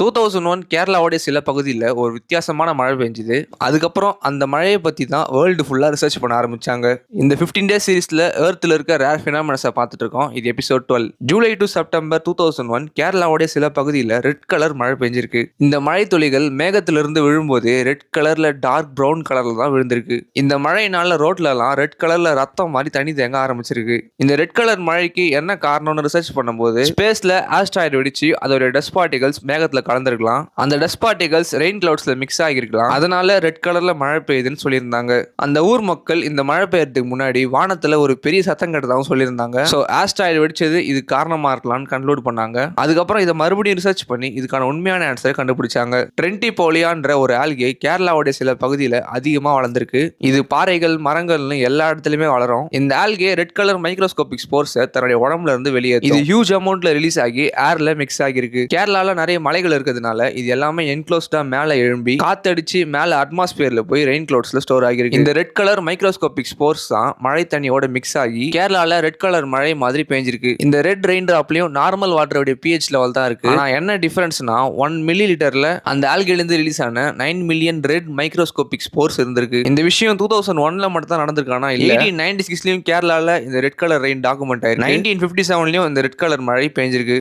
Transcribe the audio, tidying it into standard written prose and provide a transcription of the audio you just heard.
2001 கேரளாவோட சில பகுதியில் ஒரு வித்தியாசமான மழை பெஞ்சுது. அதுக்கப்புறம் அந்த மழையை பற்றி தான் வேர்ல்டு ஃபுல்லாக ரிசர்ச் பண்ண ஆரம்பிச்சாங்க. இந்த 15 டேஸ் சீரீஸில் எர்த்தில் இருக்க ரேர் ஃபினாமினஸை பார்த்துட்டு இருக்கோம். இது எபிசோட் 12. ஜூலை டு செப்டம்பர் 2001 கேரளாவோட சில பகுதியில் ரெட் கலர் மழை பெஞ்சிருக்கு. இந்த மழை துளிகள் மேகத்திலிருந்து விழும்போது ரெட் கலர்ல டார்க் ப்ரௌன் கலர்ல தான் விழுந்திருக்கு. இந்த மழையினால ரோட்லலாம் ரெட் கலர்ல ரத்தம் மாதிரி தண்ணி தேங்க ஆரம்பிச்சிருக்கு. இந்த ரெட் கலர் மழைக்கு என்ன காரணம்னு ரிசர்ச் பண்ணும்போது ஸ்பேஸ்ல ஆஸ்ட்ராய்டு வெடிச்சு அதோட டஸ்ட் பார்ட்டிகல்ஸ் மேகத்துல கலந்துருக்கலாம். அந்த டஸ்ட் பார்ட்டிகல்ஸ் ரெயின் கிளவுட்ஸ்ல மிக்ஸ் ஆகிருக்கலாம். அதனால ரெட் கலர்ல மழை பெய்யுதுன்னு சொல்லியிருந்தாங்க. அந்த ஊர் மக்கள் இந்த மழை பெய்யறதுக்கு முன்னாடி வானத்துல ஒரு பெரிய சத்தம் கேட்டதாகவும் சொல்லியிருந்தாங்க. ஸோ ஆஸ்ட்ராய்டு வெடிச்சது இது காரணமா இருக்கலாம்னு கன்க்ளூட் பண்ணாங்க. அதுக்கப்புறம் இதை மறுபடியும் ரிசர்ச் பண்ணி இதுக்கான உண்மையான ஆன்சரை கண்டுபிடிச்சாங்க. ட்ரென்டிபோலியான்ற ஒரு ஆல்கே கேரளாவுடைய சில பகுதியில் அதிகமாக வளர்ந்துருக்கு. இது பாறைகள் மரங்கள்னு எல்லா இடத்துலயுமே வளரும். இந்த ஆல்கே ரெட் கலர் மைக்ரோஸ்கோபிக் ஸ்போர்ஸை தன்னுடைய உடம்புல இருந்து வெளியேறும். இது ஹியூஜ் அமௌண்ட்ல ரிலீஸ் ஆகி ஏர்ல மிக்ஸ் ஆகிருக்கு. கேரளால நிறைய மலைகள் இருக்கிறதுனால இது எல்லாமே என்க்ளோஸ்டா மேல எழும்பி காத்தடிச்சு மேல அட்மாஸ்பியர்ல போய் ரெயின் கிளவுட்ஸ்ல ஸ்டோர் ஆகிருக்கு. இந்த ரெட் கலர் மைக்ரோஸ்கோபிக் ஸ்போர்ஸ் தான் மழை தண்ணியோட மிக்ஸ் ஆகி கேரளால ரெட் கலர் மழை மாதிரி பெஞ்சிருக்கு. இந்த ரெட் ரெயின் டிராப்லயும் நார்மல் வாட்டரோட pH லெவல் தான் இருக்கு. ஆனா என்ன டிஃபரன்ஸ்னா 1 மில்லி லிட்டர்ல அந்த ஆல்கிலிருந்து ரிலீஸ் ஆன 9 மில்லியன் ரெட் மைக்ரோஸ்கோபிக் ஸ்போர்ஸ் இருந்திருக்கு. இந்த விஷயம் 2001ல மட்டும் தான் நடந்திருக்கானா இல்ல 1896லயும் கேரளால இந்த ரெட் கலர் ரெயின் டாக்குமெண்ட் ஆயிருக்கு. 1957லயும் இந்த ரெட் கலர் மழை பெஞ்சிருக்கு.